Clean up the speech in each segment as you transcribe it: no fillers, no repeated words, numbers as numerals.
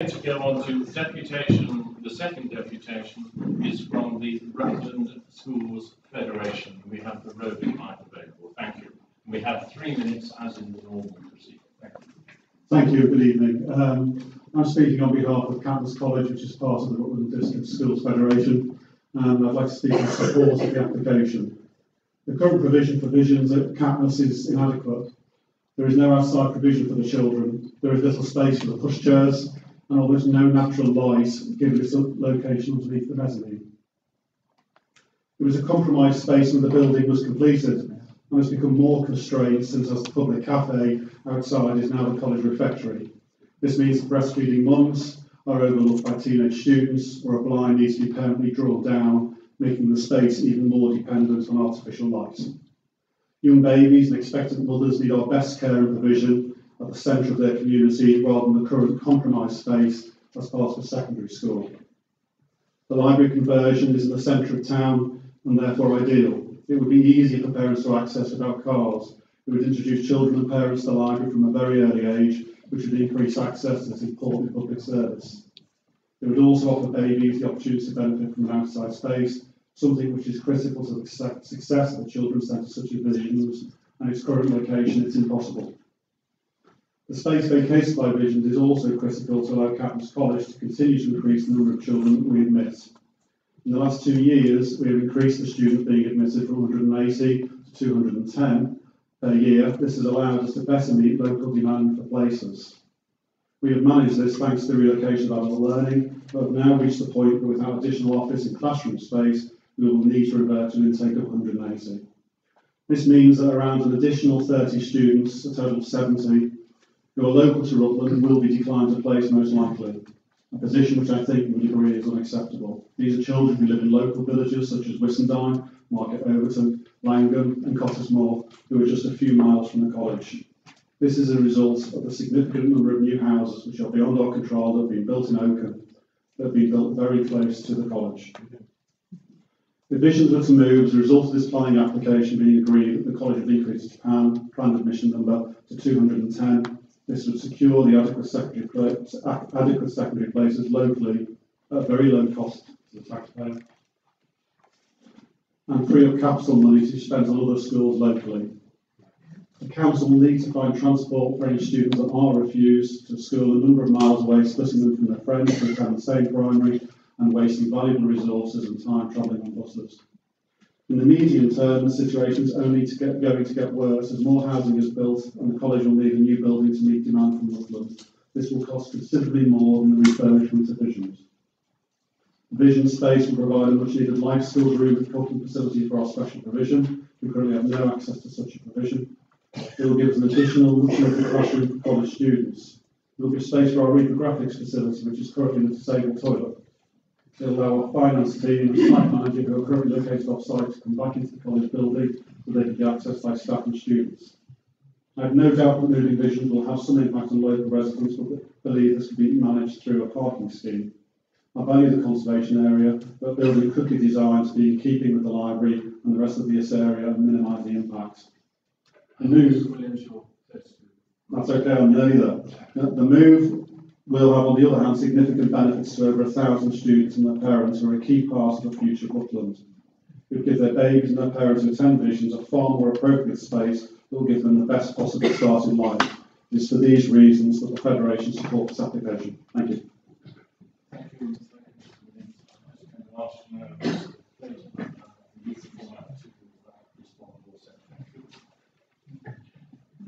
To go on to deputation, the second deputation is from the Rutland Schools Federation. We have the roving mic available. Thank you. We have 3 minutes as in the normal procedure. Thank you. Good evening. I'm speaking on behalf of Catmose College, which is part of the Rutland District Schools Federation, and I'd like to speak in support of the application. The current provision for visions at Catmose is inadequate. There is no outside provision for the children. There is little space for the pushchairs, and almost no natural light given its location underneath the mezzanine. There was a compromised space when the building was completed and has become more constrained since as the public cafe outside is now the college refectory. This means that breastfeeding mums are overlooked by teenage students, or a blind needs to be permanently drawn down, making the space even more dependent on artificial light. Young babies and expectant mothers need our best care and provision at the centre of their community rather than the current compromised space as part of a secondary school. The library conversion is in the centre of town and therefore ideal. It would be easier for parents to access without cars. It would introduce children and parents to the library from a very early age, which would increase access to this important public service. It would also offer babies the opportunity to benefit from an outside space, something which is critical to the success of the children's centre such as Visions, and its current location it's impossible. The space vacated by Visions is also critical to allow Catmose College to continue to increase the number of children we admit. In the last 2 years, we have increased the students being admitted from 180 to 210 per year. This has allowed us to better meet local demand for places. We have managed this thanks to the relocation of adult learning, but have now reached the point that without additional office and classroom space, we will need to revert to an intake of 180. This means that around an additional 30 students, a total of 70, who are local to Rutland will be declined a place most likely, a position which I think would agree is unacceptable. These are children who live in local villages such as Whissendine, Market Overton, Langham and Cottesmore, who are just a few miles from the college. This is a result of the significant number of new houses which are beyond our control that have been built in Oakham, that have been built very close to the college. The Visions were to move as a result of this planning application being agreed that the college would increase its planned admission number to 210. This would secure the adequate secondary places locally at very low cost to the taxpayer and free up capital money to be spent on other schools locally. The council will need to find transport for any students that are refused to school a number of miles away, splitting them from their friends to attend the same primary and wasting valuable resources and time travelling on buses. In the medium term, the situation is only going to get worse as more housing is built and the college will need a new building to meet demand from Rutland. This will cost considerably more than the refurbishment of Visions. The Vision space will provide a much needed life skills room and cooking facility for our special provision. We currently have no access to such a provision. It will give us an additional much needed classroom for college students. It will give space for our reprographics facility, which is currently in a disabled toilet. It will allow our finance team and site manager who are currently located off-site to come back into the college building so they can be accessed by staff and students. I have no doubt that moving Visions will have some impact on local residents, but believe this can be managed through a parking scheme. I value the conservation area, but building could be designed to be in keeping with the library and the rest of this area and minimise the impact. The move, that's okay, I'm nearly there. The move will have, on the other hand, significant benefits to over 1,000 students and their parents who are a key part of the future of Rutland. It will give their babies and their parents who attend Visions a far more appropriate space that will give them the best possible start in life. It is for these reasons that the Federation supports this application. Thank you. Thank you.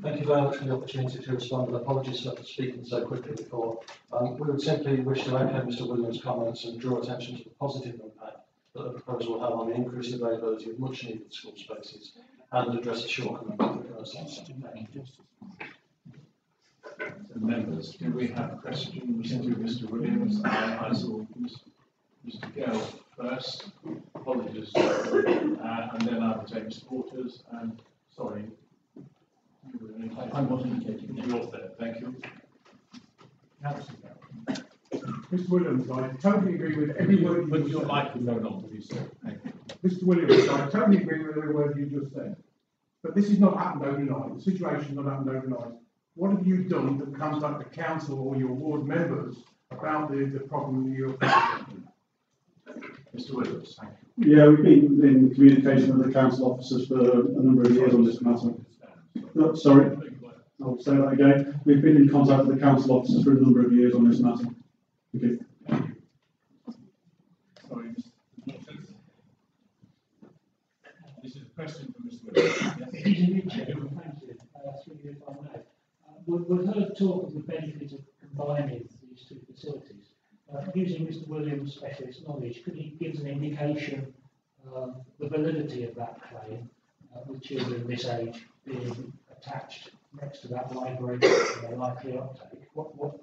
Thank you very much for the opportunity to respond, and apologies for speaking so quickly before. We would simply wish to echo Mr. Williams' comments and draw attention to the positive impact that the proposal will have on the increased availability of much needed school spaces and address the shortcomings of the current system. Members, do we have questions to Mr. Williams? I saw Mr. Gale first. Apologies. And then I will take Mr. Waters and sorry. I wasn't taking it. You're there, thank you. Mr. Williams, I totally agree with every word you just said. Your microphone on, please, sir. Thank you. Mr. Williams, I totally agree with every word you just said. But this has not happened overnight. The situation has not happened overnight. What have you done that comes back to council or your ward members about the problem you're facing. Mr. Williams, thank you. Yeah, we've been in communication with the council officers for a number of years on this matter. No, sorry, I'll say that again. We've been in contact with the council officers for a number of years on this matter. Thank you. Sorry, Mr. This is a question from Mr. Williams. It is indeed, Chairman, thank you. Through you, if I may. We've heard talk of the benefit of combining these two facilities. Using Mr. Williams' specialist knowledge, could he give us an indication of the validity of that claim, with children this age being attached next to that library and their likely uptake? What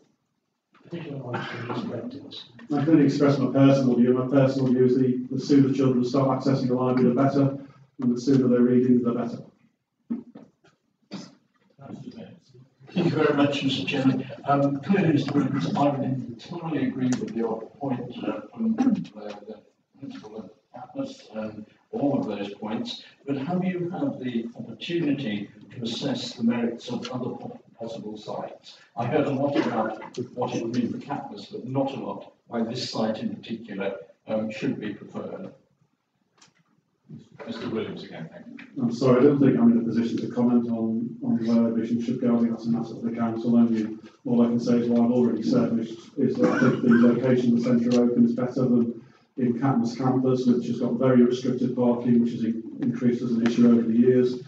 particular knowledge can you spread to us? I can only express my personal view. My personal view is the sooner children start accessing the library, the better, and the sooner they're reading, the better. Thank you very much, Mr. Chairman. Clearly, Mr. Williams, I would entirely agree with your point from the principal of Catmose and all of those points, but have you had the opportunity to assess the merits of other possible sites? I heard a lot about what it would mean for Catmose, but not a lot why this site in particular should be preferred. Mr. Williams again, thank you. I'm sorry, I don't think I'm in a position to comment on where vision should go. I think that's a matter for the council only. All I can say is what I've already said, which is that I think the location of the centre of Oakham is better than in Catmose campus, which has got very restricted parking, which has increased as an issue over the years.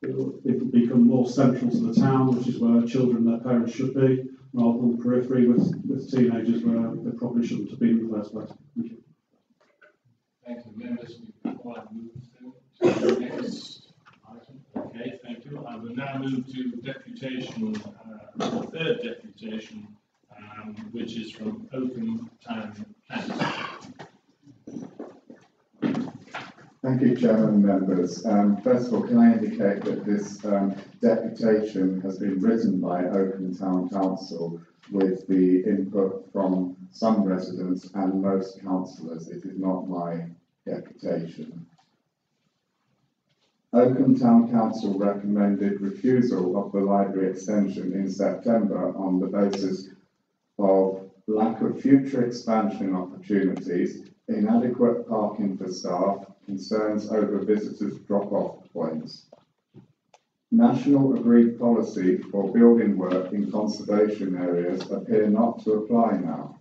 It will become more central to the town, which is where children and their parents should be, rather than the periphery with teenagers where they probably shouldn't have been in the first place. Thank you. Thank you, members. Before I move to the next item. Okay, thank you. I will now move to deputation, the third deputation, which is from Oakham Town Council. Thank you, Chairman and members. First of all, can I indicate that this deputation has been written by Oakham Town Council with the input from some residents and most councillors. It is not my deputation. Oakham Town Council recommended refusal of the library extension in September on the basis of lack of future expansion opportunities, inadequate parking for staff, concerns over visitors' drop-off points. National agreed policy for building work in conservation areas appear not to apply now,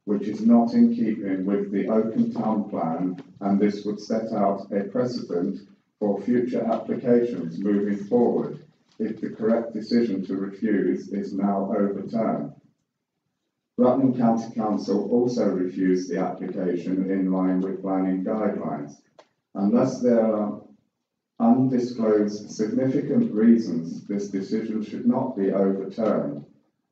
which is not in keeping with the Oakham Town Plan, and this would set out a precedent for future applications moving forward if the correct decision to refuse is now overturned. Rutland County Council also refused the application in line with planning guidelines. Unless there are undisclosed significant reasons this decision should not be overturned,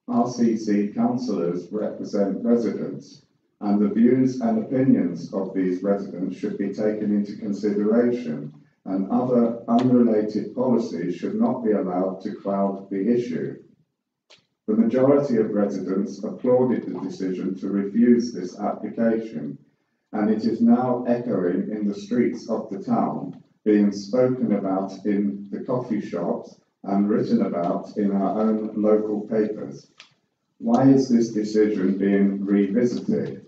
RCC councillors represent residents, and the views and opinions of these residents should be taken into consideration, and other unrelated policies should not be allowed to cloud the issue. The majority of residents applauded the decision to refuse this application, and it is now echoing in the streets of the town, being spoken about in the coffee shops and written about in our own local papers. Why is this decision being revisited?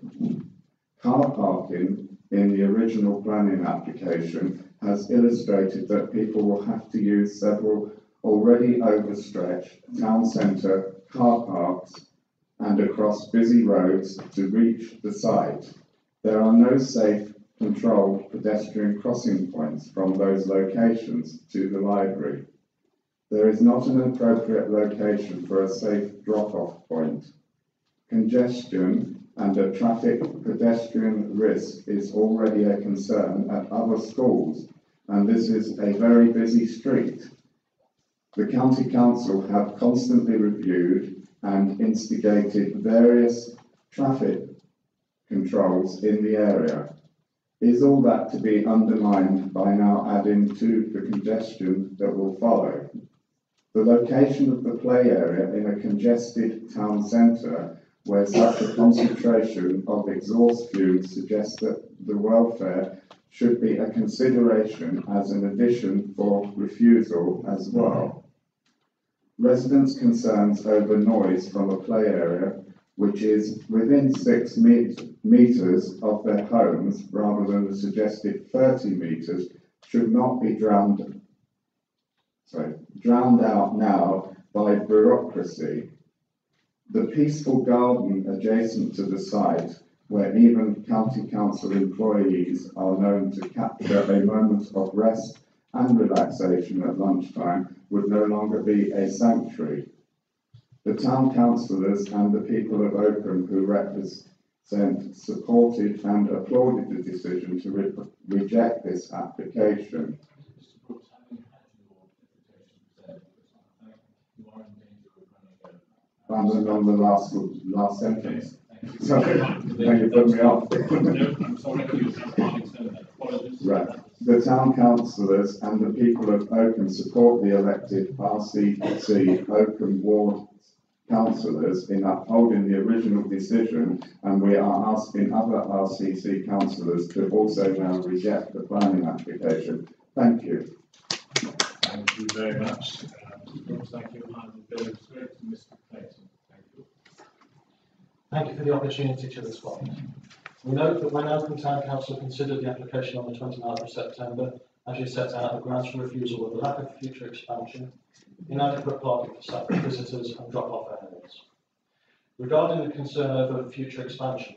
Car parking in the original planning application has illustrated that people will have to use several already overstretched town centre car parks and across busy roads to reach the site. There are no safe, controlled pedestrian crossing points from those locations to the library. There is not an appropriate location for a safe drop-off point. Congestion and a traffic pedestrian risk is already a concern at other schools, and this is a very busy street. The County Council have constantly reviewed and instigated various traffic controls in the area. Is all that to be undermined by now adding to the congestion that will follow? The location of the play area in a congested town centre where such a concentration of exhaust fumes suggests that the welfare should be a consideration as an addition for refusal as well. Residents' concerns over noise from a play area which is within 6 metres of their homes rather than the suggested 30 metres, should not be drowned out now by bureaucracy. The peaceful garden adjacent to the site, where even county council employees are known to capture a moment of rest and relaxation at lunchtime, would no longer be a sanctuary. The town councillors and the people of Oakham who represent supported and applauded the decision to reject this application. Mr. Brooks, having had your deputation presented, you are in danger of running over. On the last sentence. Thank you. Sorry, thank you, put me off. No, I'm sorry, you can't extend that. Apologies. Right. The town councillors and the people of Oakham support the elected RCC Oakham Ward councillors in upholding the original decision, and we are asking other RCC councillors to also now reject the planning application. Thank you. Thank you very much. Mr. Brooks, thank you. I will go straight to Mr. Clayton. Thank you. Thank you for the opportunity to respond. We note that when Oakham Town Council considered the application on the 29th of September, as you set out, the grounds for refusal were the lack of future expansion, inadequate parking for staff visitors and drop-off areas. Regarding the concern over future expansion,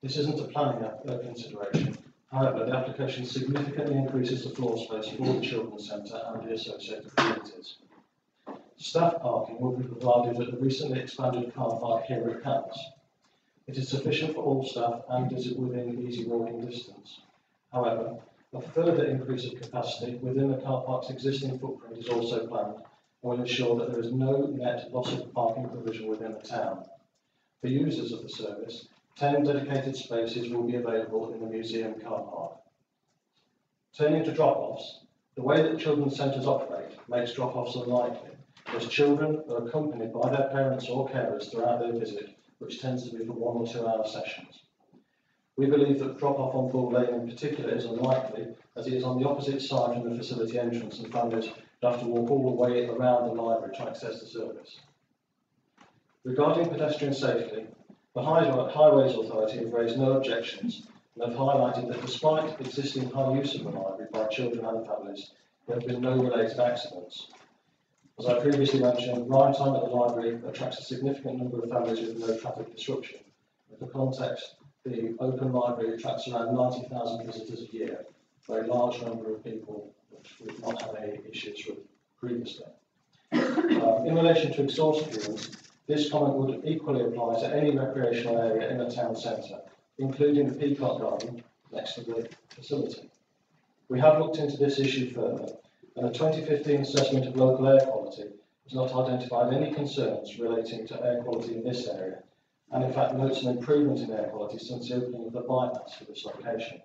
this isn't a planning consideration. However, the application significantly increases the floor space for the children's centre and the associated communities. Staff parking will be provided at the recently expanded car park here at Catmose. It is sufficient for all staff and is within easy walking distance. However, a further increase of capacity within the car park's existing footprint is also planned and will ensure that there is no net loss of parking provision within the town. For users of the service, 10 dedicated spaces will be available in the museum car park. Turning to drop-offs, the way that children's centres operate makes drop-offs unlikely, as children are accompanied by their parents or carers throughout their visit, which tends to be for 1 or 2 hour sessions. We believe that drop-off on Bull Lane in particular is unlikely, as it is on the opposite side from the facility entrance and families would have to walk all the way around the library to access the service. Regarding pedestrian safety, the Highways Authority have raised no objections and have highlighted that despite existing high use of the library by children and families, there have been no related accidents. As I previously mentioned, ride time at the library attracts a significant number of families with no traffic disruption. For context, the Open Library attracts around 90,000 visitors a year, a very large number of people which we've not had any issues with previously. In relation to exhaust fumes, this comment would equally apply to any recreational area in the town centre, including the Peacock Garden next to the facility. We have looked into this issue further, and a 2015 assessment of local air quality has not identified any concerns relating to air quality in this area, and in fact notes an improvement in air quality since the opening of the bypass for this location.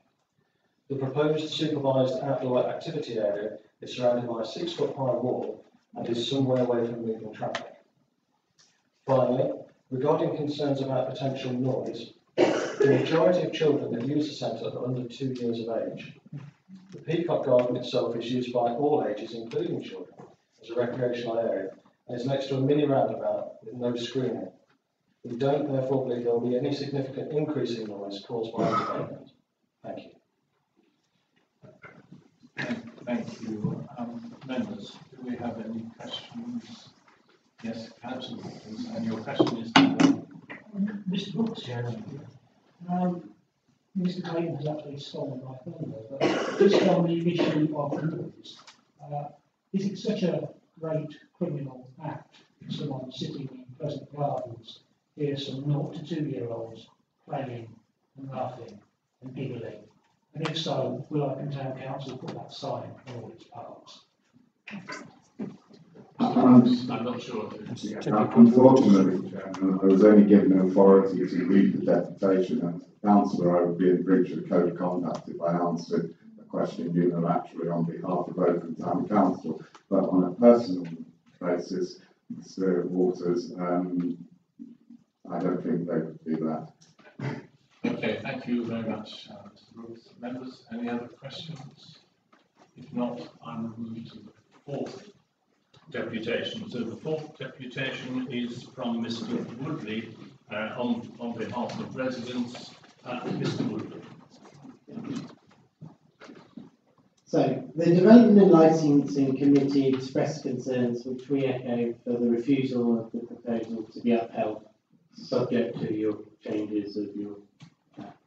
The proposed supervised outdoor activity area is surrounded by a 6-foot high wall and is somewhere away from moving traffic. Finally, regarding concerns about potential noise, the majority of children that use the centre are under 2 years of age. The Peacock Garden itself is used by all ages, including children, as a recreational area and is next to a mini roundabout with no screening. We don't therefore believe there will be any significant increase in noise caused by the development. Thank you. Thank you. Members, do we have any questions? Yes, Councillor, please. And your question is Mr. Brooks, Mr. Clayton has actually stolen my thunder, but just on the issue of noise, is it such a great criminal act for someone sitting in Pleasant Gardens, hear some 0 to 2 year olds playing and laughing and giggling? And if so, will Oakham Town Council put that sign on all its parks? I'm not sure. Unfortunately, Chairman, I was only given authority to read the deputation, and Councillor, I would be in breach of code of conduct if I answered a question unilaterally on behalf of Oakham Town Council. But on a personal basis, Mr. Waters, I don't think they would do that. Okay, thank you very much, Mr. Brooks. Members, any other questions? If not, I will move to the 4th deputation. So the 4th deputation is from Mr. Woodley, on behalf of residents, Mr. Woodland. So, the Development and Licensing Committee expressed concerns which we echo for the refusal of the proposal to be upheld, subject to your changes of your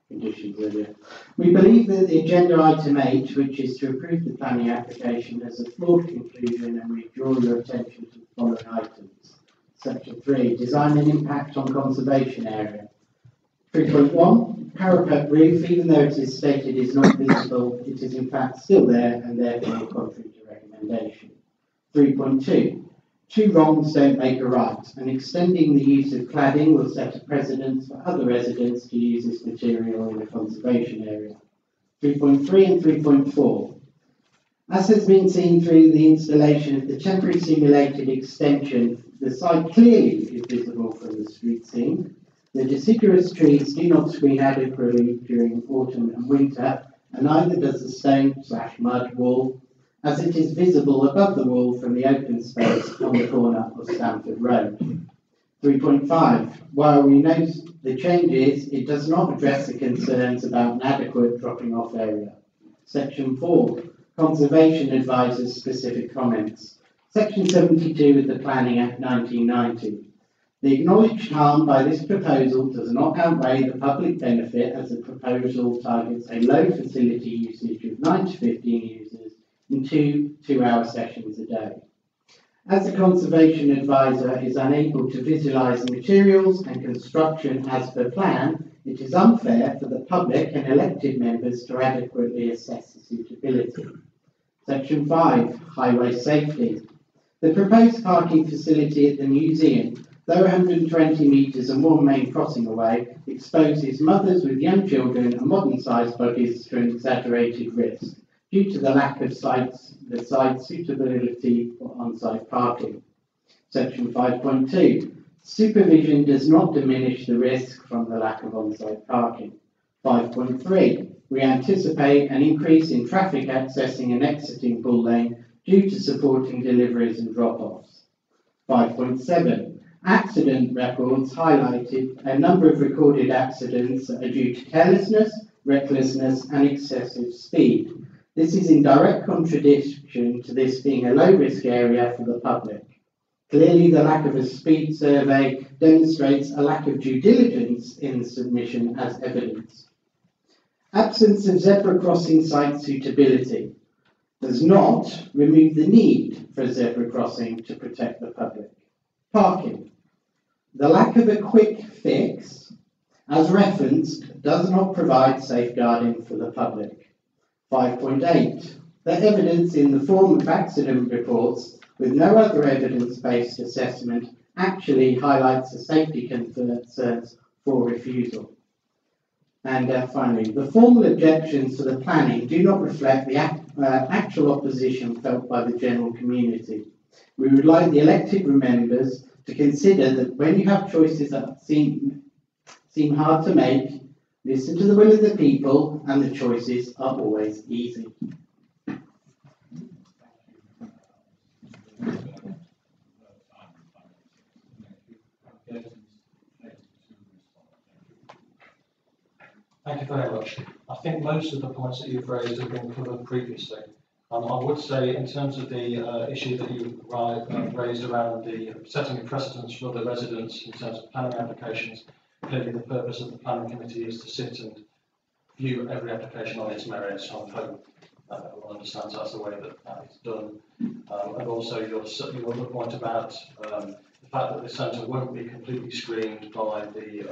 conditions earlier. We believe that the agenda item 8, which is to approve the planning application, has a flawed conclusion, and we draw your attention to the following items. Section 3, design and impact on conservation area. 3.1, parapet roof, even though it is stated is not visible, it is in fact still there and therefore contrary to recommendation. 3.2, two wrongs don't make a right, and extending the use of cladding will set a precedent for other residents to use this material in a conservation area. 3.3 and 3.4. As has been seen through the installation of the temporary simulated extension, the site clearly is visible from the street scene. The deciduous trees do not screen adequately during autumn and winter, and neither does the stone/mud wall, as it is visible above the wall from the open space on the corner of Stamford Road. 3.5. While we note the changes, it does not address the concerns about an adequate dropping off area. Section 4. Conservation Advisor's specific comments. Section 72 of the Planning Act 1990. The acknowledged harm by this proposal does not outweigh the public benefit, as the proposal targets a low facility usage of 9 to 15 users in 2-hour sessions a day. As the Conservation Advisor is unable to visualise the materials and construction as per plan, it is unfair for the public and elected members to adequately assess the suitability. Section 5, Highway Safety. The proposed parking facility at the museum, though 120 metres and one main crossing away, exposes mothers with young children and modern-sized buggies to an exaggerated risk due to the lack of the site suitability for on-site parking. Section 5.2. Supervision does not diminish the risk from the lack of on-site parking. 5.3. We anticipate an increase in traffic accessing and exiting Bull Lane due to supporting deliveries and drop-offs. 5.7. Accident records highlighted a number of recorded accidents that are due to carelessness, recklessness and excessive speed. This is in direct contradiction to this being a low-risk area for the public. Clearly, the lack of a speed survey demonstrates a lack of due diligence in the submission as evidence. Absence of zebra crossing site suitability does not remove the need for a zebra crossing to protect the public. Parking. The lack of a quick fix, as referenced, does not provide safeguarding for the public. 5.8. The evidence in the form of accident reports with no other evidence-based assessment actually highlights the safety concerns for refusal. And finally, the formal objections to the planning do not reflect the actual opposition felt by the general community. We would like the elected members to consider that when you have choices that seem hard to make, listen to the will of the people, and the choices are always easy. Thank you very much. I think most of the points that you've raised have been covered previously. I would say, in terms of the issue that you raised around the setting of precedents for the residents in terms of planning applications, clearly the purpose of the planning committee is to sit and view every application on its merits. I hope everyone understands that's the way that is done. And also your other point about the fact that the centre won't be completely screened by the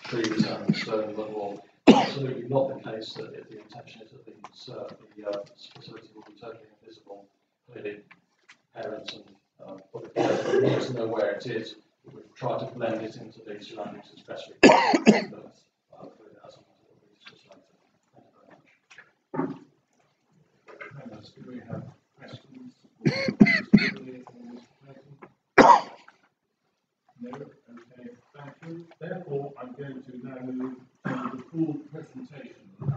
trees and the stone mud wall. Absolutely not the case. That the intention is that the facility will be totally invisible. Clearly, parents and public need to know where it is. We've tried to blend it into the surroundings as best we can. But hopefully that's something that will be discussed later. Thank you very much. Do we have questions? No? Okay, thank you. Therefore, I'm going to now move to the full presentation of the